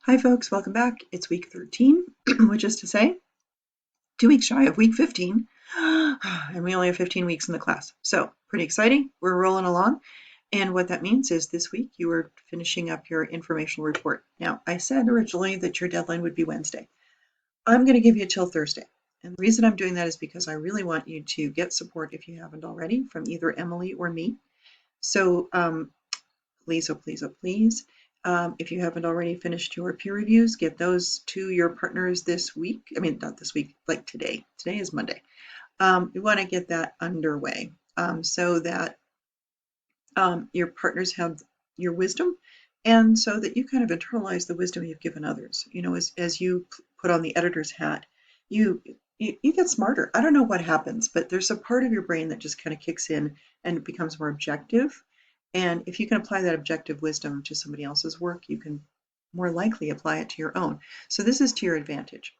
Hi folks, welcome back. It's week 13, which is to say 2 weeks shy of week 15, and we only have 15 weeks in the class. So pretty exciting. We're rolling along. And what that means is this week you are finishing up your informational report. Now, I said originally that your deadline would be Wednesday. I'm going to give you till Thursday. And the reason I'm doing that is because I really want you to get support if you haven't already from either Emily or me. So please, oh please, oh please, if you haven't already finished your peer reviews, get those to your partners this week. I mean, not this week, like today. Today is Monday. We want to get that underway so that your partners have your wisdom and so that you kind of internalize the wisdom you've given others. You know, as you put on the editor's hat, you get smarter. I don't know what happens, but there's a part of your brain that just kind of kicks in and it becomes more objective. And if you can apply that objective wisdom to somebody else's work, you can more likely apply it to your own. So this is to your advantage.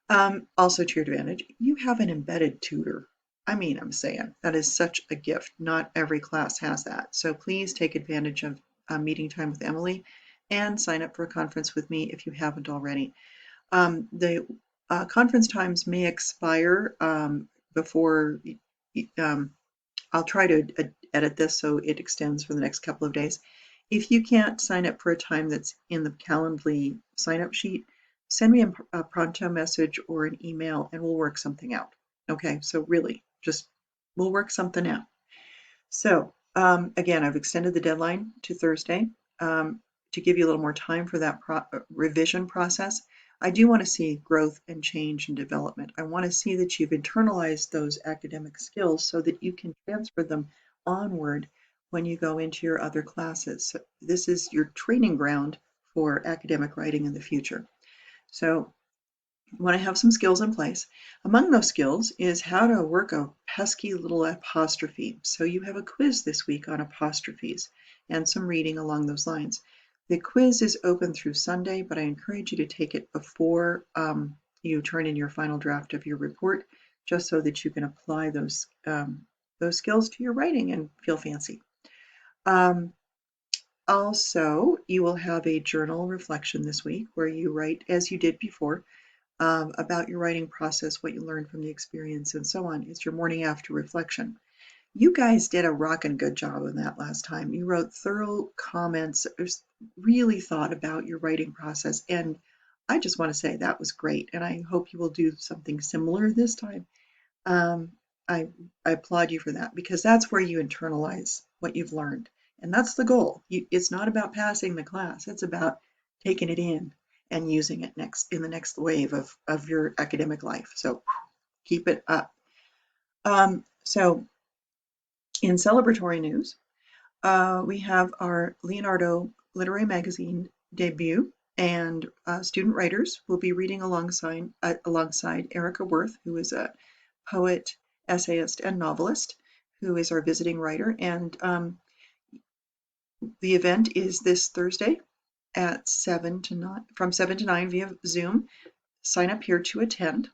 Also to your advantage, you have an embedded tutor. I mean, I'm saying that is such a gift. Not every class has that. So please take advantage of meeting time with Emily and sign up for a conference with me if you haven't already. The conference times may expire before I'll try to edit this so it extends for the next couple of days. If you can't sign up for a time that's in the Calendly sign-up sheet, send me a pronto message or an email and we'll work something out. Okay, so really, just we'll work something out. So again, I've extended the deadline to Thursday to give you a little more time for that revision process. I do want to see growth and change and development. I want to see that you've internalized those academic skills so that you can transfer them onward when you go into your other classes. So this is your training ground for academic writing in the future. So you want to have some skills in place. Among those skills is how to work a pesky little apostrophe. So you have a quiz this week on apostrophes and some reading along those lines. The quiz is open through Sunday, but I encourage you to take it before you turn in your final draft of your report, just so that you can apply those skills to your writing and feel fancy. Also, you will have a journal reflection this week where you write as you did before about your writing process, what you learned from the experience, and so on. It's your morning after reflection. You guys did a rockin' good job on that last time. You wrote thorough comments, really thought about your writing process, and I just want to say that was great, and I hope you will do something similar this time. I applaud you for that because that's where you internalize what you've learned, and that's the goal. It's not about passing the class; it's about taking it in and using it in the next wave of your academic life. So keep it up. So in celebratory news, we have our Leonardo Literary Magazine debut, and student writers will be reading alongside Erica Worth, who is a poet, essayist, and novelist, who is our visiting writer. And the event is this Thursday at 7 to 9, from 7 to 9 via Zoom. Sign up here to attend.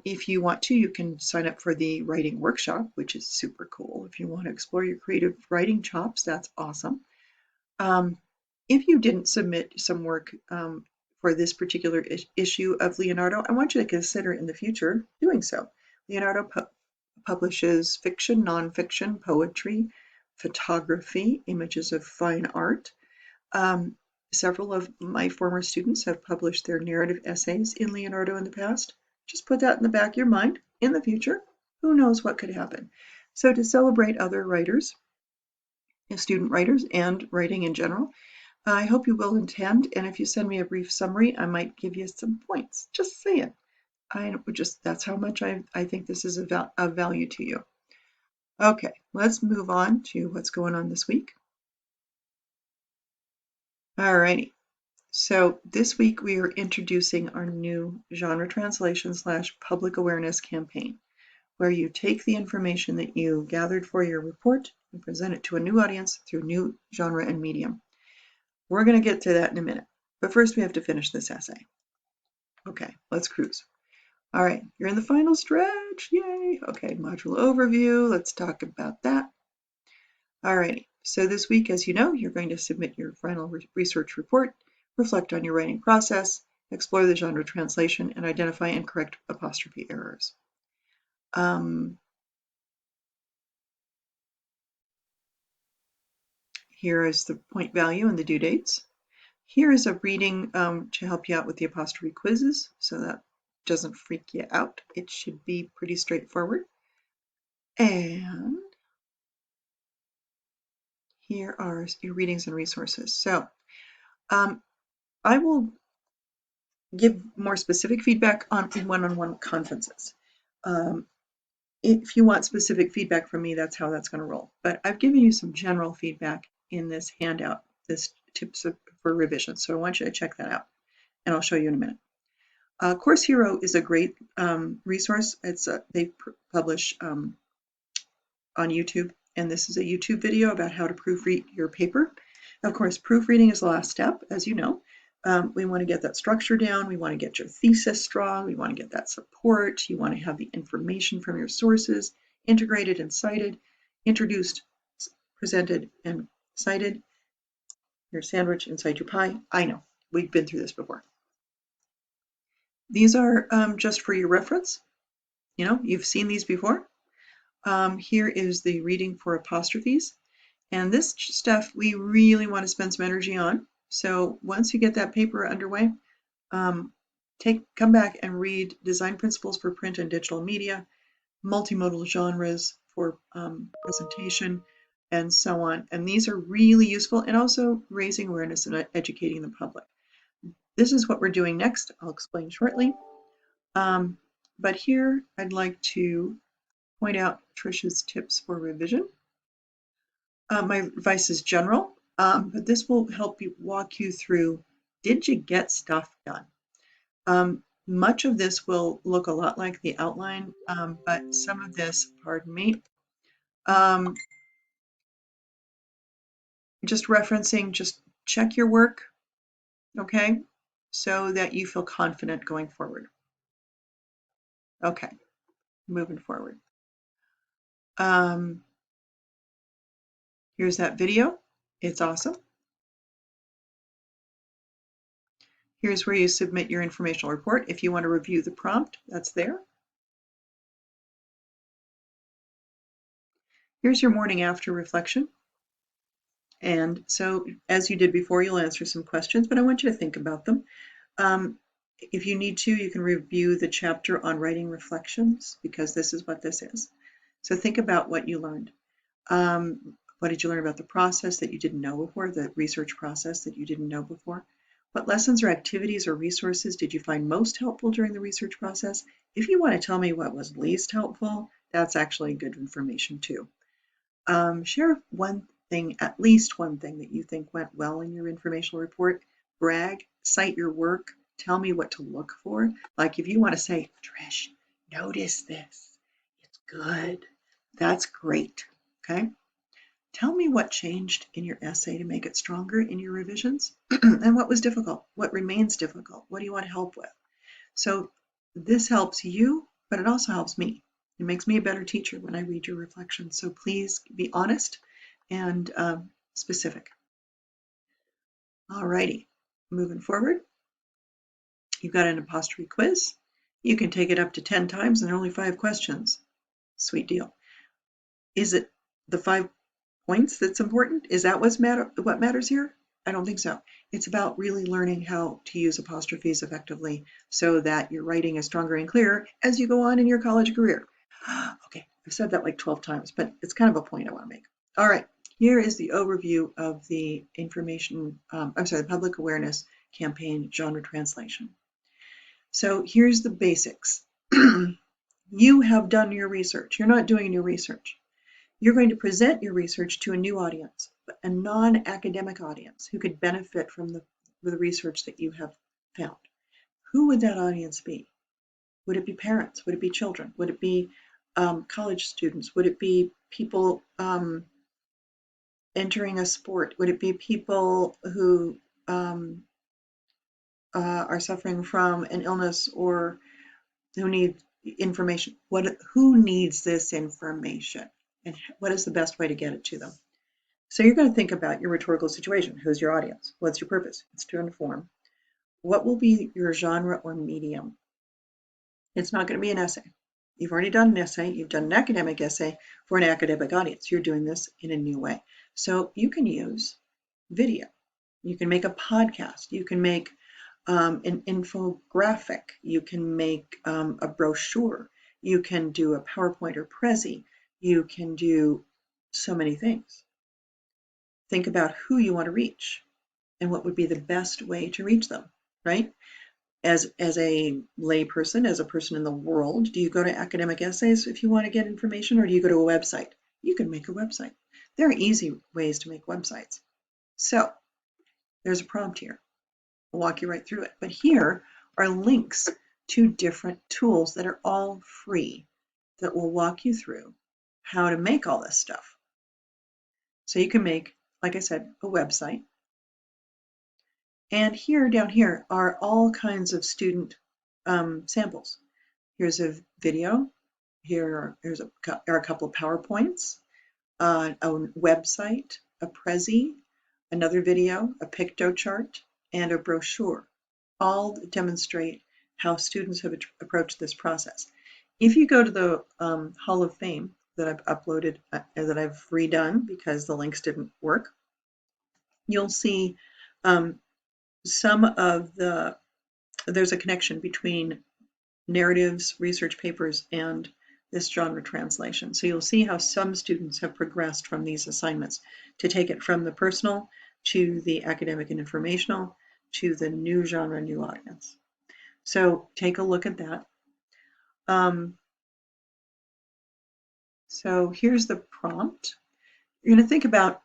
If you want to, you can sign up for the writing workshop, which is super cool. If you want to explore your creative writing chops, that's awesome. If you didn't submit some work for this particular issue of Leonardo, I want you to consider in the future doing so. Leonardo publishes fiction, nonfiction, poetry, photography, images of fine art. Several of my former students have published their narrative essays in Leonardo in the past. Just put that in the back of your mind. In the future, who knows what could happen. So to celebrate other writers, student writers, and writing in general, I hope you will attend, and if you send me a brief summary, I might give you some points. Just saying. That's how much I think this is of value to you. Okay, let's move on to what's going on this week. Alrighty. So this week we are introducing our new genre translation / public awareness campaign, where you take the information that you gathered for your report and present it to a new audience through new genre and medium. We're going to get to that in a minute, but first we have to finish this essay. Okay, let's cruise. All right, you're in the final stretch, yay! Okay, module overview, let's talk about that. All righty, so this week, as you know, you're going to submit your final research report reflect on your writing process, explore the genre translation, and identify and correct apostrophe errors. Here is the point value and the due dates. Here is a reading to help you out with the apostrophe quizzes, so that doesn't freak you out. It should be pretty straightforward. And here are your readings and resources. So I will give more specific feedback on one-on-one conferences. If you want specific feedback from me, that's how that's going to roll. But I've given you some general feedback in this handout, this tips for revision. So I want you to check that out, and I'll show you in a minute. Course Hero is a great resource. They publish on YouTube, and this is a YouTube video about how to proofread your paper. Of course, proofreading is the last step, as you know. We want to get that structure down. We want to get your thesis strong. We want to get that support. You want to have the information from your sources integrated and cited, introduced, presented, and cited. Your sandwich inside your pie. I know, we've been through this before. These are just for your reference. You know, you've seen these before. Here is the reading for apostrophes. And this stuff we really want to spend some energy on. So once you get that paper underway, come back and read Design Principles for Print and Digital Media, Multimodal Genres for Presentation, and so on. And these are really useful, and also raising awareness and educating the public. This is what we're doing next. I'll explain shortly. But here I'd like to point out Tricia's tips for revision. My advice is general, but this will help you walk you through, did you get stuff done? Much of this will look a lot like the outline, but some of this, pardon me, just referencing, just check your work, okay, so that you feel confident going forward. Okay, moving forward. Here's that video. It's awesome. Here's where you submit your informational report. If you want to review the prompt, that's there. Here's your morning after reflection. And so, as you did before, you'll answer some questions, but I want you to think about them. If you need to, you can review the chapter on writing reflections, because this is what this is. So think about what you learned. What did you learn about the process that you didn't know before, the research process that you didn't know before? What lessons or activities or resources did you find most helpful during the research process? If you want to tell me what was least helpful, that's actually good information too. Share one thing, at least one thing that you think went well in your informational report. Brag, cite your work, tell me what to look for. Like if you want to say, Trish, notice this, it's good, that's great, okay? Tell me what changed in your essay to make it stronger in your revisions and what was difficult, what remains difficult, what do you want help with? So this helps you, but it also helps me. It makes me a better teacher when I read your reflections. So please be honest and specific. Alrighty, moving forward. You've got an apostrophe quiz. You can take it up to 10 times and there are only 5 questions. Sweet deal. Is it the 5 points that's important? Is that what matters here? I don't think so. It's about really learning how to use apostrophes effectively so that your writing is stronger and clearer as you go on in your college career. Okay, I've said that like 12 times, but it's kind of a point I want to make. All right, here is the overview of the the public awareness campaign genre translation. So here's the basics. You have done your research. You're not doing new research. You're going to present your research to a new audience, a non-academic audience who could benefit from the research that you have found. Who would that audience be? Would it be parents? Would it be children? Would it be college students? Would it be people entering a sport? Would it be people who are suffering from an illness or who need information? Who needs this information? And what is the best way to get it to them? So you're going to think about your rhetorical situation. Who's your audience? What's your purpose? It's to inform. What will be your genre or medium? It's not going to be an essay. You've already done an essay. You've done an academic essay for an academic audience. You're doing this in a new way. So you can use video. You can make a podcast. You can make an infographic. You can make a brochure. You can do a PowerPoint or Prezi. You can do so many things. Think about who you want to reach and what would be the best way to reach them, right? As a lay person, as a person in the world, do you go to academic essays if you want to get information, or do you go to a website? You can make a website. There are easy ways to make websites. So there's a prompt here. I'll walk you right through it. But here are links to different tools that are all free that will walk you through how to make all this stuff. So you can make, like I said, a website. And here, down here, are all kinds of student samples. Here's a video. Here are a couple of PowerPoints, a website, a Prezi, another video, a picto chart, and a brochure. All demonstrate how students have approached this process. If you go to the Hall of Fame that I've uploaded, that I've redone because the links didn't work, you'll see some of there's a connection between narratives, research papers, and this genre translation. So you'll see how some students have progressed from these assignments to take it from the personal to the academic and informational to the new genre, new audience. So take a look at that. So here's the prompt. You're going to think about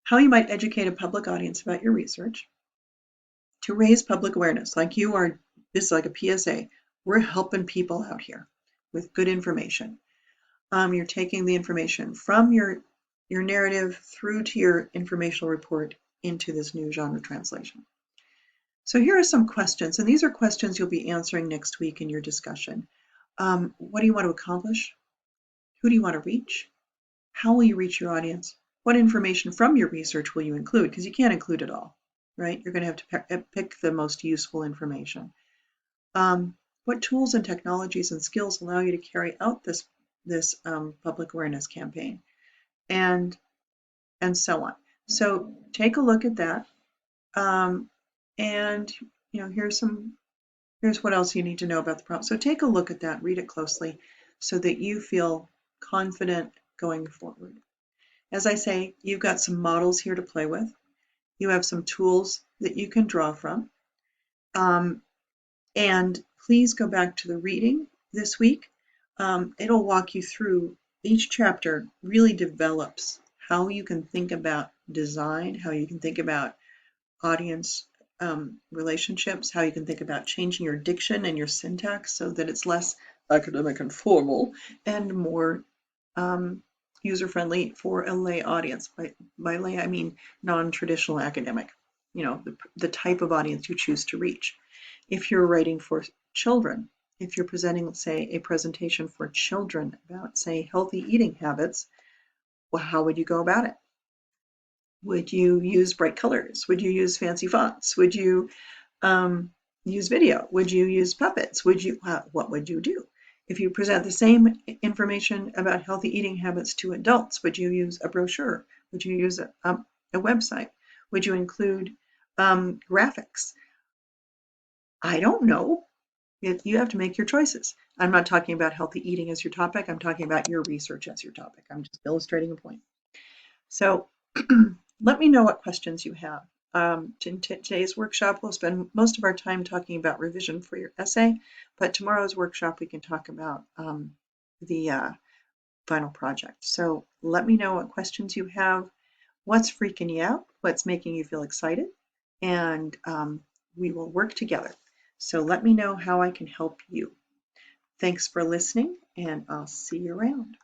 how you might educate a public audience about your research to raise public awareness. Like you are, this is like a PSA. We're helping people out here with good information. You're taking the information from your narrative through to your informational report into this new genre translation. So here are some questions, and these are questions you'll be answering next week in your discussion. What do you want to accomplish? Who do you want to reach? How will you reach your audience? What information from your research will you include? Because you can't include it all, right? You're going to have to pick the most useful information. What tools and technologies and skills allow you to carry out this public awareness campaign, and so on. So take a look at that, and here's what else you need to know about the prompt. So take a look at that, read it closely, so that you feel confident going forward. As I say, you've got some models here to play with. You have some tools that you can draw from. And please go back to the reading this week. It'll walk you through, each chapter really develops how you can think about design, how you can think about audience relationships, how you can think about changing your diction and your syntax so that it's less academic and formal and more user-friendly for a lay audience. By lay, I mean non-traditional academic, the type of audience you choose to reach. If you're writing for children, if you're presenting, say, a presentation for children about, say, healthy eating habits, well, how would you go about it? Would you use bright colors? Would you use fancy fonts? Would you use video? Would you use puppets? What would you do? If you present the same information about healthy eating habits to adults, would you use a brochure? Would you use a website? Would you include graphics? I don't know. You have to make your choices. I'm not talking about healthy eating as your topic. I'm talking about your research as your topic. I'm just illustrating a point. So let me know what questions you have. In today's workshop, we'll spend most of our time talking about revision for your essay, but tomorrow's workshop, we can talk about the final project. So let me know what questions you have, what's freaking you out, what's making you feel excited, and we will work together. So let me know how I can help you. Thanks for listening, and I'll see you around.